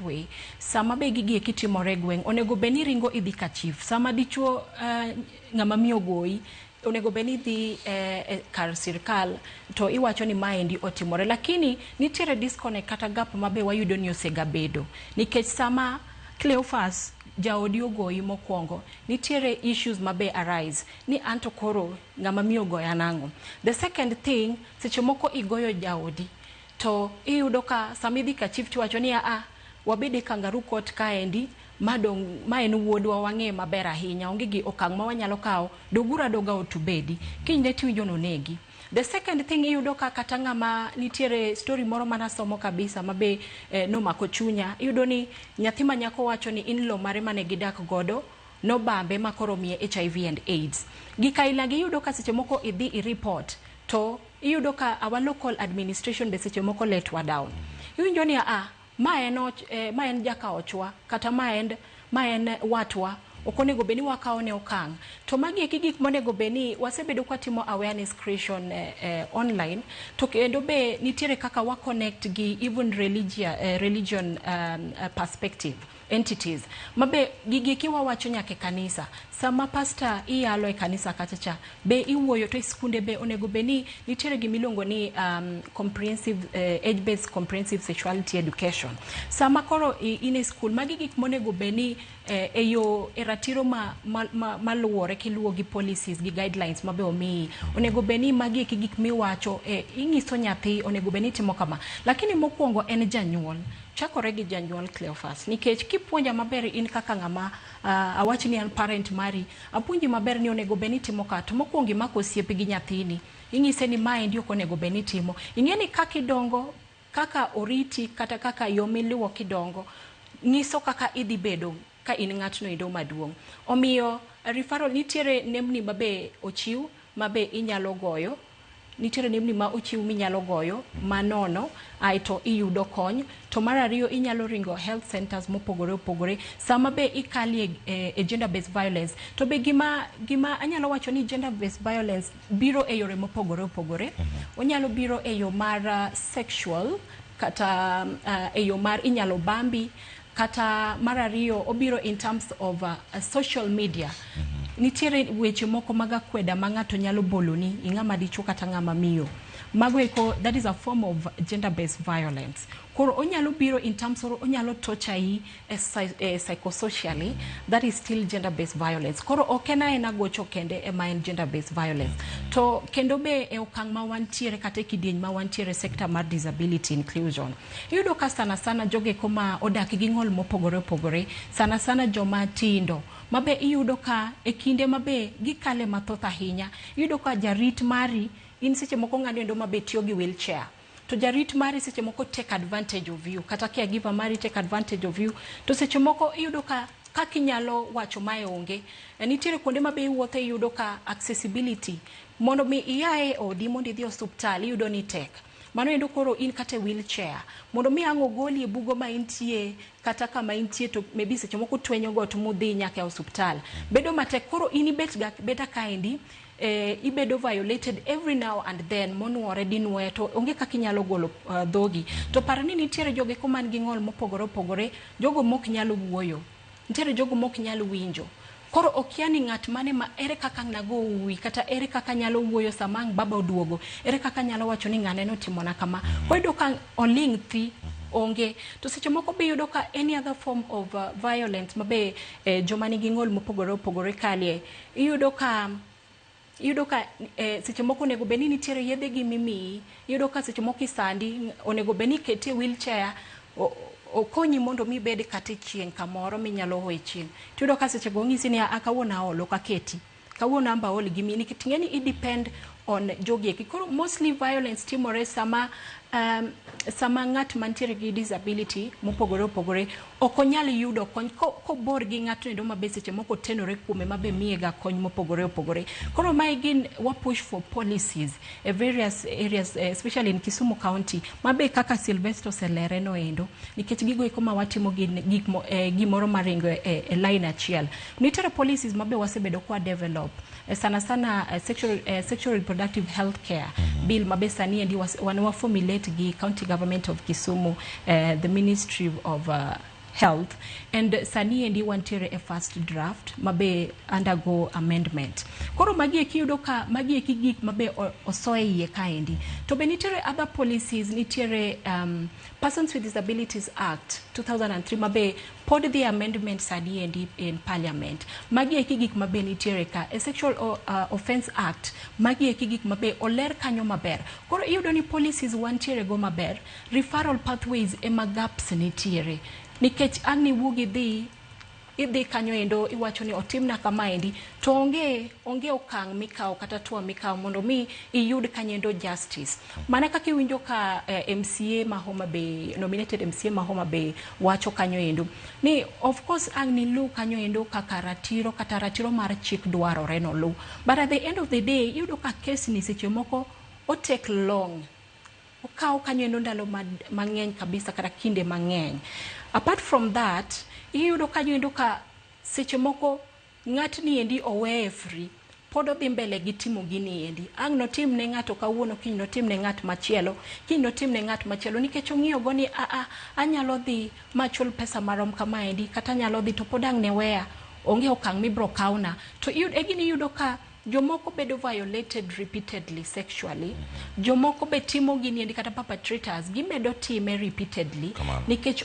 way sama be gigi kitimore gweng onego beni ringo idhi ka chief sama dichuo ngama miyo goyi onego beni dhi kar sirkal to iwacho ni maendi otimore lakini nitiere disconnect kata gap mabe wayudo ni osega bedo nikech sama Cleophas jaodi ogoyi mokwongo nitiere issues mabe arise ni anto koro ngama miyo goya nango. The second thing seche moko igoyo jaodi to iyudo ka samidhi ka chief tiwacho ni wabede kangaru court kaendi ma en wuodwa wang'e maber ahinya onge gi okang' ma wanyalo kawo dogura doga otubedi kinyne tiwinjo nonegi. The second thing iyudo ka kata ng'ama nitiere story moro mana somo kabisa mabe nomako chunya iyudo ni nyathi ma nyako wacho ni in-law mare mane gidak godo no bambe makoro miye HIV and AIDS. Gikaila gi iyudo ka seche moko idhi i-report to iyudo ka our local administration be seche moko let wa down. Iwinjo ni ma en jakaochwa kata ma en watwa okonego beni wakaone okang to magi gik monego beni wasebedo kwa timo awareness creation online to kendo be nitiere kaka wa connect gi even religion perspective entities mabe gigi kiwa wacho nyake kanisa sama pastor iyalo e kanisa kachacha be iwuoyo to skunde be onego beni nitiere gimilongo ni comprehensive age based comprehensive sexuality education sama koro in school magi gik monego beni eyo eratiro maluwore kiluwo gi policies gi guidelines mabe omi onego beni magi gik miwacho ingiso nyathi onego beni timo kama lakini mokwongo en janyuol chakore gi janyuol Cleophas nikech kipuonja maber in kaka ng'ama awachi ni an parent mari apuonji maber ni onego beni timo ka to mokwongo mako osiepe gi nyathini ingise ni mae ndio onego beni timo ingeni kaka idongo kaka oriti kata kaka yomiluwo kidongo ngiso kaka idhi bedo ka in ng'atno indo maduong omiyo referral nitiere nemni mabe ochiw mabe inyalo goyo nitiere nemni ma ochiw minyalo goyo manono aito iyudo kony to mar ariyo inyalo ringo health centers mopogore opogore sama be ikali gender based violence to be gima anyalo wacho ni gender based violence biro e yore mopogore opogore onyalo biro e yo mar sexual kata e yo mar inyalo bambi kata mar ariyo obiro in terms of social media nitiere weche moko maga kweda ma ng'ato nyalo boloni ing'ama dichuo kata ng'ama miyo mago eko that is a form of gender based violence koro onyalo biro in terms of onyalo torture psychosocially that is still gender based violence koro okena ena gocho kende ema en gender based violence to kendo be e okang' ma wantiere kata kidieny ma wantiere sector mar disability inclusion yudo ka sana joge koma odak gi ng'ol mopogore opogore sana joma tindo mabe iyudo ka e kinde mabe gikale mathoth ahinya iyudo ka jarit mari in seche moko ng'ado mabe tiyo gi wheelchair to jarit mari seche moko take advantage of you kata caregiver mari take advantage of you to seche moko iyudo ka kinyalo wacho mae onge nitiere kuonde mabe iwuothe iyudo ka accessibility mondo mi iae odi mondo idhi osuptal iyudo ni tek mano endo koro in kata wheelchair mondo mi ango goli e bugo ma intie kata kama intie to maybe seche moko twenyo got mudhi nyaka e osuptal bedo matek koro in beta kaendi ibedo violated every now and then monuore dinwe to onge kaka inyalo golo dhogi to parani nitiere joge ko man gi ng'ol mopogore opogore jogo mok nyalo wuoyo nitiere jogo mok nyalo winjo koro okiani ng'at mane ma ere kaka nago uwi kata ere kaka nyalo wuoyo samang baba oduogo ere kaka nyalo wacho ni ng'ane no timona kama koido ka oling thi onge to seche moko be yudo ka any other form of violence mabe joma nigi ng'ol mopogore opogore kalie iyudo ka seche moko onego beni nitiere yedhe gi mimi iyudo ka seche moko isandi onego beni ketie wheelchair okonyi mondo mi bed kata chieng kamoro minyalo hoye chieng tudo ka seche go ngisi ni akawona olo ka keti kawona amba ol gi mini kitingeni i depend on jogi koro mostly violence timore sama ng'at mantiere gi disability mopogore opogore okonyal yudo kony ko bor gi ng'ato endo mabe seche moko tenore kuome mabe miega kony mopogore opogore koro mai gin wa push for policies various areas especially in Kisumu County mabe kaka Sylvester Selere no endo nikech gigo iko ma watimo gimoro maringo e line achiel nitero policies mabe wasebedo kwa develop sana sexual reproductive health care bill mabe sani endi wanwa formulate gi county government of Kisumu the ministry of health, and sani endi wantiere a first draft mabe undergo amendment. Koro magi ekiyudo ka magi ekigik mabe osoe iye kaendi. To be nitiere other policies, nitiere Persons with Disabilities Act 2003 mabe pod the amendment sani endi in parliament. Magi ekigik mabe nitiere ka a Sexual Offence Act, magi ekigik mabe oler kanyo maber. Koro iyudo ni policies wantiere go maber, referral pathways ema gaps nitiere. Nikech ang ni wugi idhi kanyo endo iwacho ni otimna kama endi to onge okang mikao kata tua mikao mondo mi iyud kanyendo justice. Mana kaka iwinjo ka MCA ma Homa Bay, nominated MCA ma Homa Bay wacho kanyo endo ni of course ang ni lu kanyo endo kaka ratiro mar chik dwarore no lu, but at the end of the day iyudo ka case ni seche moko o take long, okao kanyo endo ndalo mang'eny kabisa kata kinde mang'eny. Apart from that, iyudo kanyo endo ka seche moko ng'atni endi oweye free, pod odhi mbele gi timo gini endi. Ang notim ne ng'ato kawuono, kiny notim ne ng'at machielo, kiny notim ne ng'at machielo, nikech ong'iyo go ni anyalo dhi machul pesa marom kama endi, kata anyalo dhi to pod ang ne weya, onge okang mibro kauna. To egini yudo ka jomoko bedo violated repeatedly sexually, jomoko be timo gini endi kata perpetrators gimedo time repeatedly, nikech